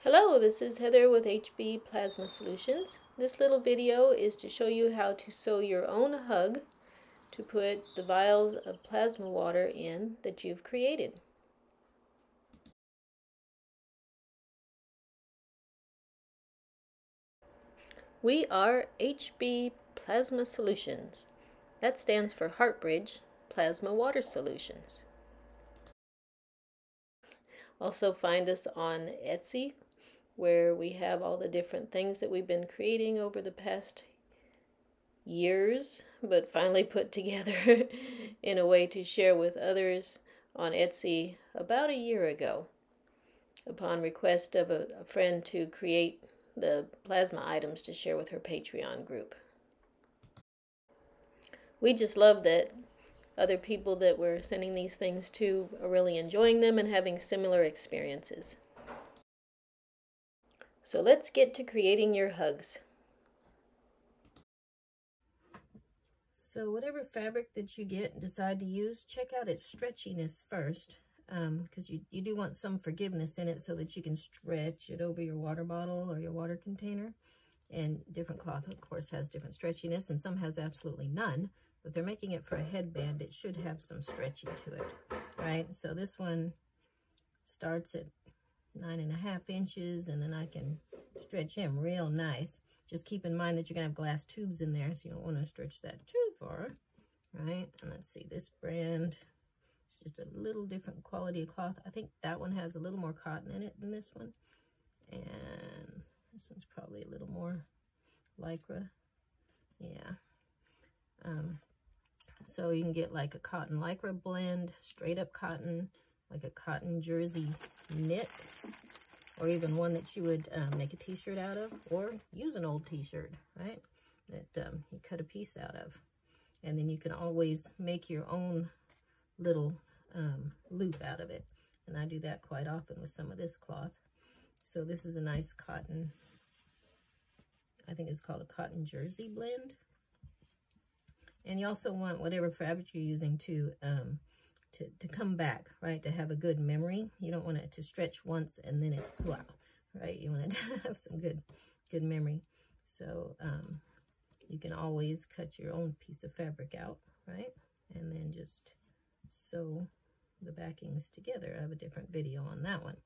Hello, this is Heather with Hbplasmasolutions. This little video is to show you how to sew your own hug to put the vials of plasma water in that you've created. We are Hbplasmasolutions. That stands for Heartbridge Plasma Water Solutions. Also find us on Etsy, where we have all the different things that we've been creating over the past years, but finally put together in a way to share with others on Etsy about a year ago, upon request of a friend to create the plasma items to share with her Patreon group. We just love that other people that we're sending these things to are really enjoying them and having similar experiences. So let's get to creating your hugs. So whatever fabric that you get and decide to use, check out its stretchiness first, because you do want some forgiveness in it so that you can stretch it over your water bottle or your water container. And different cloth, of course, has different stretchiness, and some has absolutely none. But they're making it for a headband, it should have some stretchy to it, right? So this one starts at 9.5 inches, and then I can stretch him real nice. Just keep in mind that you're gonna have glass tubes in there, so you don't want to stretch that too far, right? And let's see, this brand, it's just a little different quality of cloth. I think that one has a little more cotton in it than this one, and this one's probably a little more lycra. Yeah. So you can get like a cotton lycra blend, straight up cotton, like a cotton jersey knit, or even one that you would make a t-shirt out of, or use an old t-shirt, right, that you cut a piece out of. And then you can always make your own little loop out of it. And I do that quite often with some of this cloth. So this is a nice cotton, I think it's called a cotton jersey blend. And you also want whatever fabric you're using to come back, right? To have a good memory. You don't want it to stretch once and then it's wow, right? You want it to have some good memory. So you can always cut your own piece of fabric out, right? And then just sew the backings together. I have a different video on that one.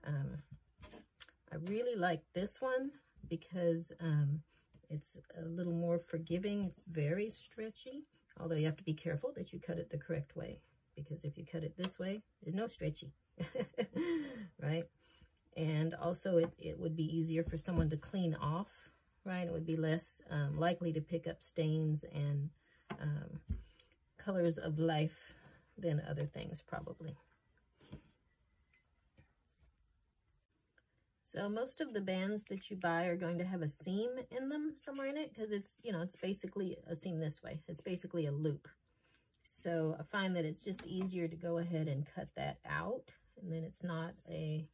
I really like this one because it's a little more forgiving. It's very stretchy, although you have to be careful that you cut it the correct way, because if you cut it this way, there's no stretchy, right? And also it would be easier for someone to clean off, right? It would be less likely to pick up stains and colors of life than other things probably. So most of the bands that you buy are going to have a seam in them somewhere in it, because it's, you know, it's basically a seam this way. It's basically a loop. So I find that it's just easier to go ahead and cut that out, and then it's not a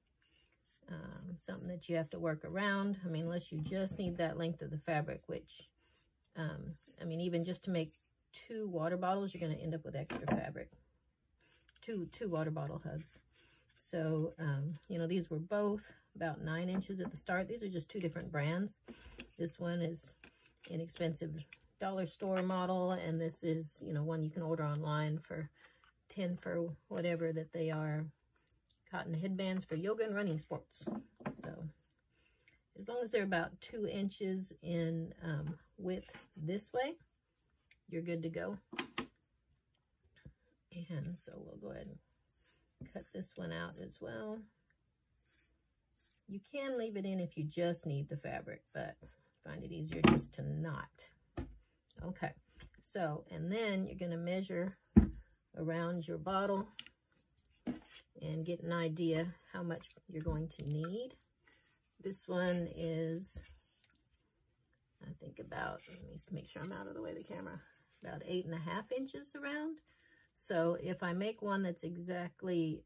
something that you have to work around. I mean, unless you just need that length of the fabric, which, I mean, even just to make 2 water bottles, you're going to end up with extra fabric. Two water bottle hugs. So, you know, these were both about 9 inches at the start. These are just 2 different brands. This one is inexpensive dollar store model, and this is, you know, one you can order online for 10 for whatever that they are. Cotton headbands for yoga and running sports. So as long as they're about 2 inches in width this way, you're good to go. And so we'll go ahead and cut this one out as well. You can leave it in if you just need the fabric, but I find it easier just to not. Okay, so, and then you're going to measure around your bottle and get an idea how much you're going to need. This one is, I think about, let me make sure I'm out of the way of the camera, about 8.5 inches around. So if I make one that's exactly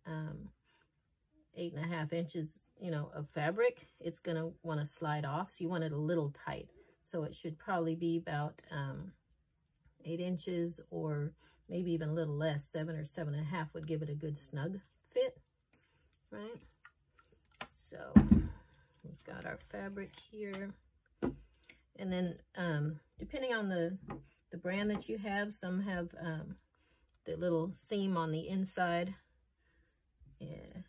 8.5 inches, you know, of fabric, it's going to want to slide off. So you want it a little tight. So it should probably be about 8 inches, or maybe even a little less. 7 or 7.5 would give it a good snug fit, right? So we've got our fabric here. And then depending on the brand that you have, some have the little seam on the inside. Yeah,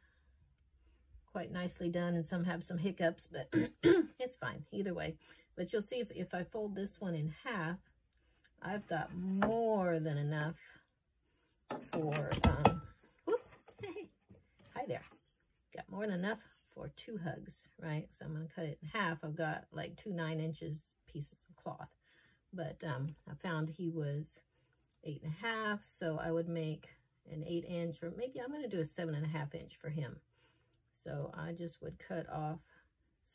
quite nicely done, and some have some hiccups, but it's fine either way. But you'll see if I fold this one in half, I've got more than enough for, hi there, got more than enough for 2 hugs, right? So I'm going to cut it in half. I've got like 2 9-inch pieces of cloth, but I found he was 8.5, so I would make an 8-inch, or maybe I'm going to do a 7.5-inch for him. So I just would cut off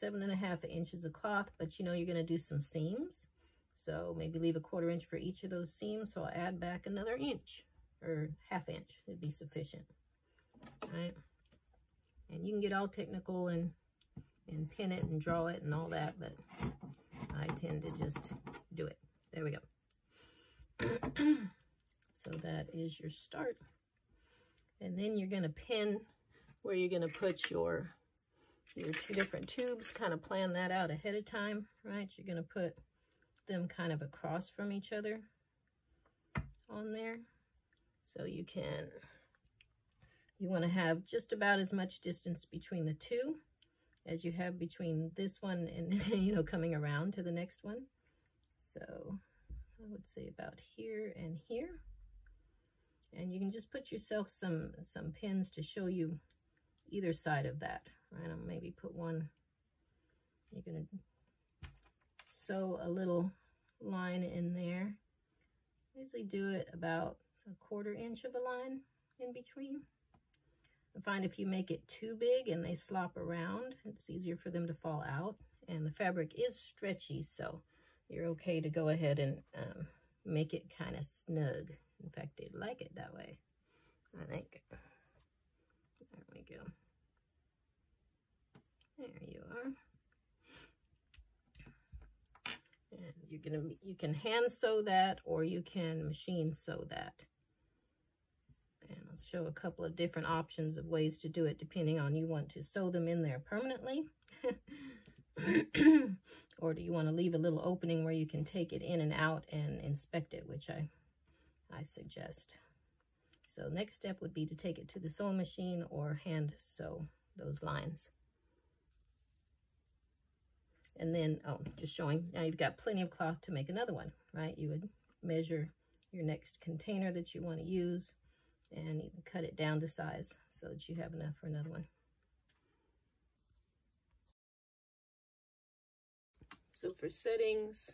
7.5 inches of cloth, but you know you're going to do some seams, so maybe leave a 1/4 inch for each of those seams. So I'll add back another inch, or 1/2 inch would be sufficient. All right, and you can get all technical and pin it and draw it and all that, but I tend to just do it. There we go. So that is your start. And then you're going to pin where you're going to put your 2 different tubes. Kind of plan that out ahead of time, right? You're going to put them kind of across from each other on there. So you want to have just about as much distance between the 2 as you have between this one and, you know, coming around to the next one. So I would say about here and here. And you can just put yourself some pins to show you either side of that, right? I'll maybe put one. You're going to sew a little line in there. I usually do it about a 1/4 inch of a line in between. I find if you make it too big and they slop around, it's easier for them to fall out. And the fabric is stretchy, so you're okay to go ahead and make it kind of snug. In fact, they'd like it that way, I think. There we go. There you are. And you can hand sew that, or you can machine sew that. And I'll show a couple of different options of ways to do it, depending on you want to sew them in there permanently, or do you want to leave a little opening where you can take it in and out and inspect it, which I suggest. So next step would be to take it to the sewing machine or hand sew those lines. And then, just showing, now you've got plenty of cloth to make another one, right? You would measure your next container that you want to use, and you can cut it down to size so that you have enough for another one. So for settings,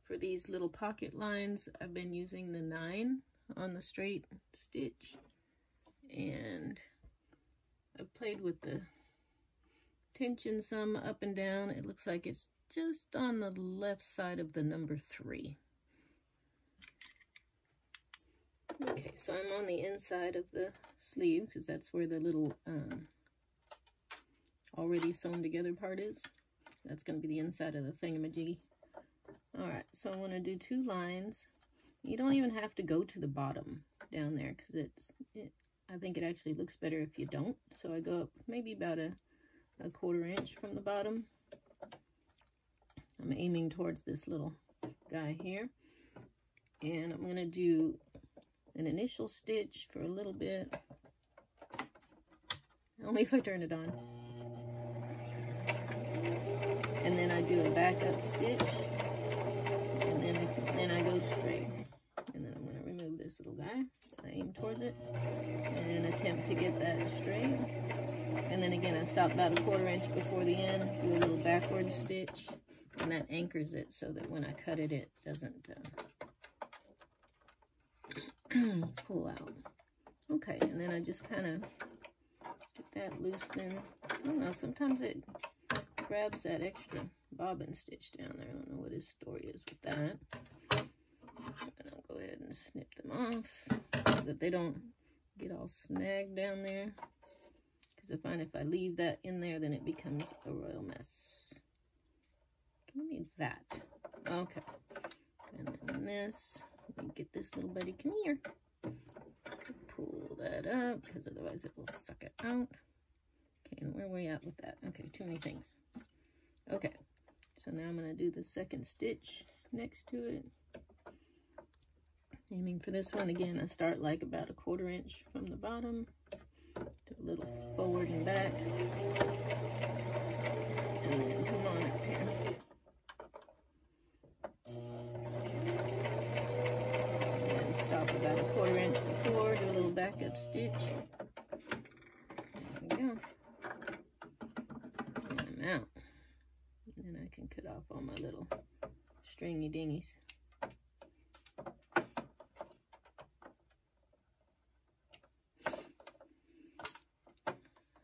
for these little pocket lines, I've been using the 9 on the straight stitch, and I've played with the tension some up and down. It looks like it's just on the left side of the number 3. Okay, so I'm on the inside of the sleeve because that's where the little already sewn together part is. That's going to be the inside of the thingamajiggy. Alright, so I want to do 2 lines. You don't even have to go to the bottom down there because I think it actually looks better if you don't. So I go up maybe about a 1/4 inch from the bottom. I'm aiming towards this little guy here. And I'm going to do an initial stitch for a little bit. Only if I turn it on. And then I do a backup stitch. And then I go straight. And then I'm going to remove this little guy. I aim towards it. And attempt to get that straight. And then again, I stop about a 1/4 inch before the end, do a little backward stitch, and that anchors it so that when I cut it, it doesn't pull out. Okay, and then I just kind of get that loosened. I don't know, sometimes it grabs that extra bobbin stitch down there. I don't know what his story is with that. And I'll go ahead and snip them off so that they don't get all snagged down there. I find if I leave that in there, then it becomes a royal mess. Give me that. Okay. And then this, let me get this little buddy, come here. Pull that up, because otherwise it will suck it out. And where are we at with that? Okay, too many things. Okay, so now I'm going to do the second stitch next to it. Aiming for this one again, I start like about 1/4 inch from the bottom, do a little forward and back, and then come on up here. And stop about 1/4 inch before, do a little backup stitch. There we go. And I'm out. And then I can cut off all my little stringy dingies.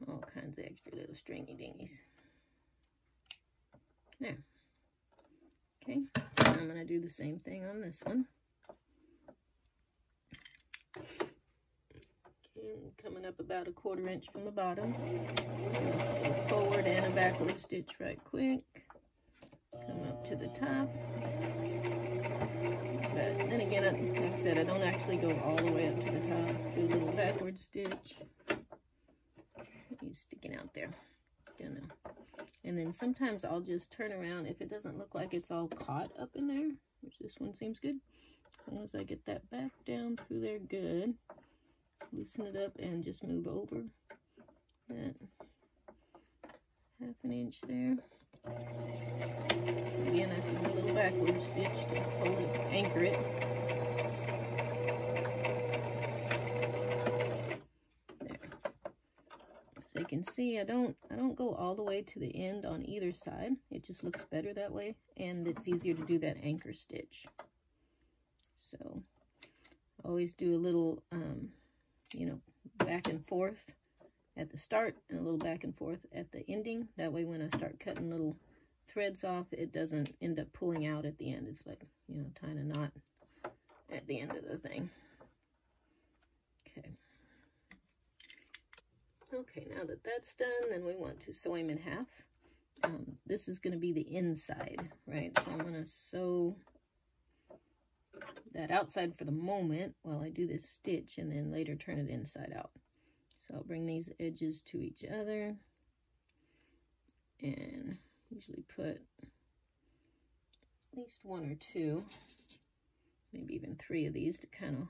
All kinds of extra little stringy dingies. There. Okay, and I'm going to do the same thing on this one. Okay, coming up about 1/4 inch from the bottom. A forward and a backward stitch right quick. Come up to the top. But then again, like I said, I don't actually go all the way up to the top. Do a little backward stitch. You sticking out there. Don't know. And then sometimes I'll just turn around if it doesn't look like it's all caught up in there, which this one seems good. As long as I get that back down through there good. Loosen it up and just move over that 1/2 inch there. Again, I have to do a little backward stitch to hold it, anchor it. There. So you can see I don't go all the way to the end on either side. It just looks better that way, and it's easier to do that anchor stitch. So always do a little you know, back and forth at the start and a little back and forth at the ending. That way when I start cutting little threads off, it doesn't end up pulling out at the end. It's like, you know, tying a knot at the end of the thing. Okay. Okay, now that that's done, then we want to sew him in half. This is going to be the inside, right? So I'm going to sew that outside for the moment while I do this stitch, and then later turn it inside out. So I'll bring these edges to each other and usually put at least 1 or 2, maybe even 3 of these to kind of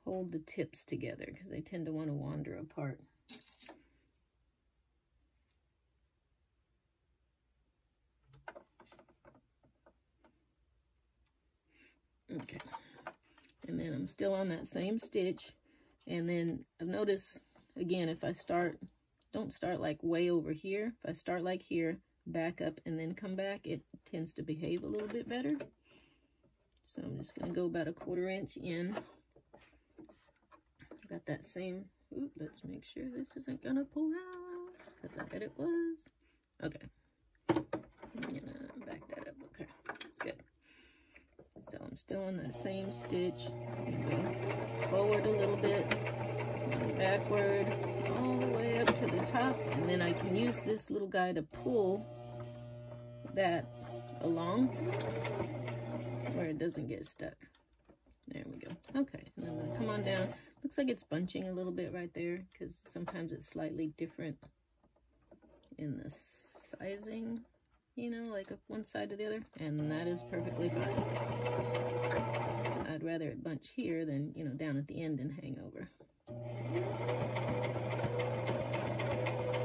hold the tips together because they tend to want to wander apart. Okay, and then I'm still on that same stitch, and then I've noticed, again, if I start, don't start like way over here. If I start like here, back up, and then come back, it tends to behave a little bit better. So I'm just going to go about 1/4 inch in. Got that same, ooh, let's make sure this isn't going to pull out, because I bet it was. Okay, I'm going to back that up. Okay, good. So I'm still on that same stitch. Go forward a little bit, and backward, all the way up to the top, and then I can use this little guy to pull that along where it doesn't get stuck. There we go. Okay, and then I'm gonna come on down. Looks like it's bunching a little bit right there because sometimes it's slightly different in the sizing, you know, like one side to the other, and that is perfectly fine. I'd rather it bunch here than, you know, down at the end and hang over.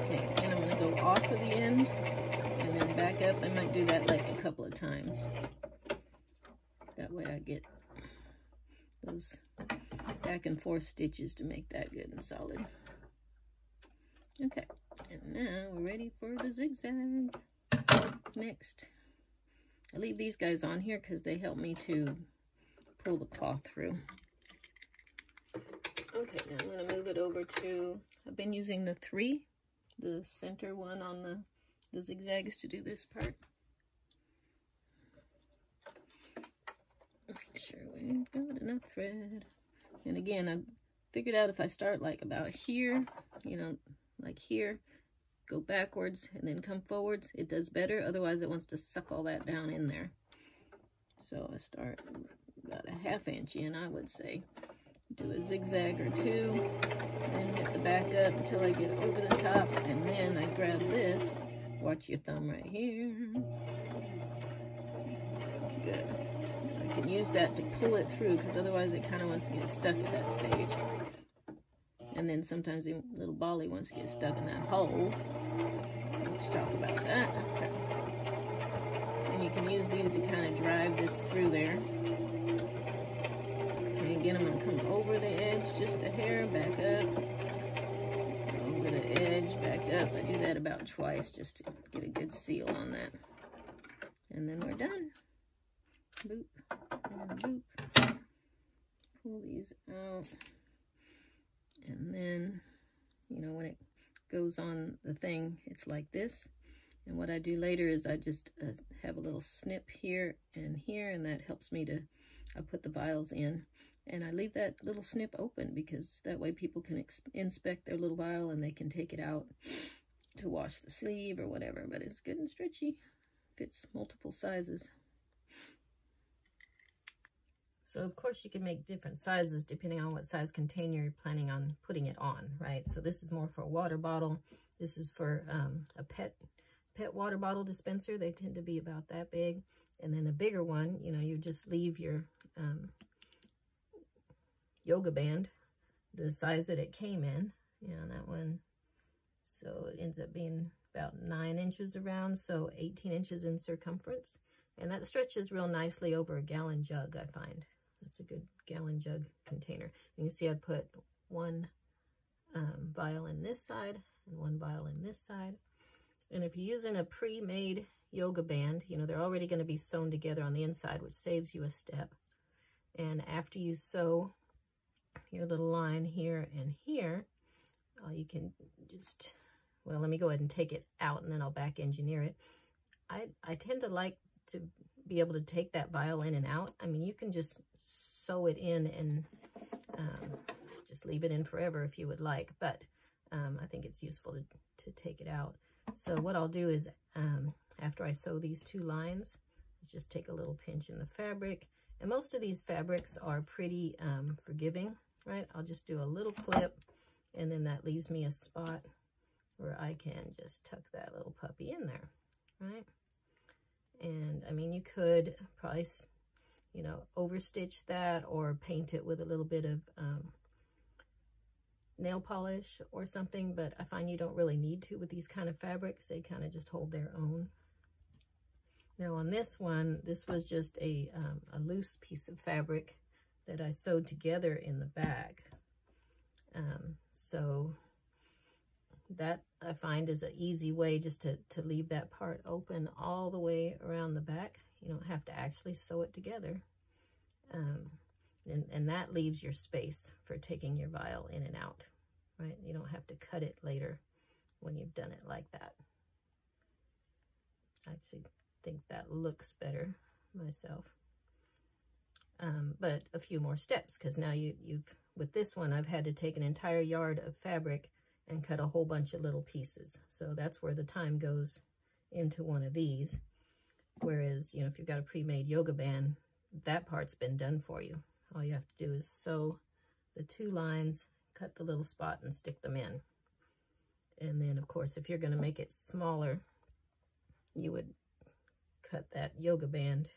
Okay, and I'm going to go off of the end and then back up. I might do that like a couple of times. That way I get those back and forth stitches to make that good and solid. Okay, and now we're ready for the zigzag. Next, I leave these guys on here because they help me to pull the cloth through. Okay, now I'm going to move it over to, I've been using the 3, the center one on the zigzags to do this part. Make sure we've got enough thread. And again, I figured out if I start like about here, you know, like here, go backwards and then come forwards, it does better. Otherwise it wants to suck all that down in there. So I start about a 1/2 inch in, I would say, do a zigzag or two, then hit the back up until I get over the top, and then I grab this. Watch your thumb right here. Good. I can use that to pull it through, because otherwise it kind of wants to get stuck at that stage. And then sometimes the little bally wants to get stuck in that hole. Let's talk about that. Okay. And you can use these to kind of drive this through there. And again, I'm going to come over the edge just a hair, back up. Over the edge, back up. I do that about twice just to get a good seal on that. And then we're done. Boop and boop. Pull these out. And then, you know, when it goes on the thing, it's like this. And what I do later is I just have a little snip here, and that helps me to, I put the vials in. And I leave that little snip open, because that way people can inspect their little vial and they can take it out to wash the sleeve or whatever. But it's good and stretchy. Fits multiple sizes. So of course you can make different sizes depending on what size container you're planning on putting it on, right? So this is more for a water bottle. This is for a pet water bottle dispenser. They tend to be about that big. And then the bigger one, you know, you just leave your yoga band the size that it came in. You know, that one. So it ends up being about 9 inches around, so 18 inches in circumference. And that stretches real nicely over a gallon jug, I find. That's a good gallon jug container. And you see I put one vial in this side and one vial in this side. And if you're using a pre-made yoga band, you know, they're already going to be sewn together on the inside, which saves you a step. And after you sew your little line here and here, you can just, well, let me go ahead and take it out and then I'll back engineer it. I tend to like to be able to take that vial in and out. I mean, you can just sew it in and just leave it in forever if you would like, but I think it's useful to take it out. So what I'll do is, after I sew these 2 lines, just take a little pinch in the fabric. And most of these fabrics are pretty forgiving, right? I'll just do a little clip, and then that leaves me a spot where I can just tuck that little puppy in there, right? And I mean, you could probably, you know, overstitch that or paint it with a little bit of nail polish or something, but I find you don't really need to with these kind of fabrics. They kind of just hold their own. Now on this one, this was just a loose piece of fabric that I sewed together in the back. So that I find is an easy way just to leave that part open all the way around the back. You don't have to actually sew it together. And that leaves your space for taking your vial in and out, right? You don't have to cut it later when you've done it like that. I actually think that looks better myself. But a few more steps, because now you've, with this one, I've had to take an entire yard of fabric and cut a whole bunch of little pieces. So that's where the time goes into one of these. Whereas, you know, if you've got a pre-made yoga band, that part's been done for you. All you have to do is sew the 2 lines, cut the little spot, and stick them in. And then, of course, if you're going to make it smaller, you would cut that yoga band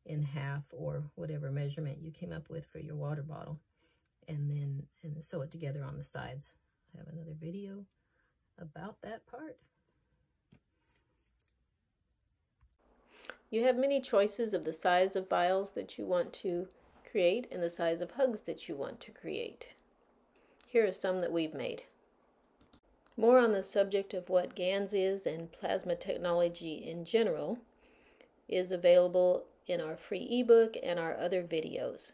in half or whatever measurement you came up with for your water bottle, and then sew it together on the sides. I have another video about that part. You have many choices of the size of vials that you want to create and the size of hugs that you want to create. Here are some that we've made. More on the subject of what GaNS is and plasma technology in general is available in our free ebook and our other videos.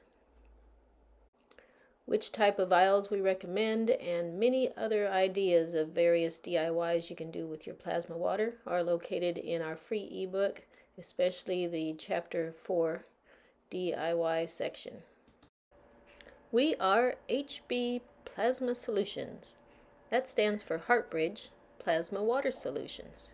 Which type of vials we recommend and many other ideas of various DIYs you can do with your plasma water are located in our free ebook, especially the Chapter 4 DIY section. We are Hbplasmasolutions. That stands for Heartbridge Plasma Water Solutions.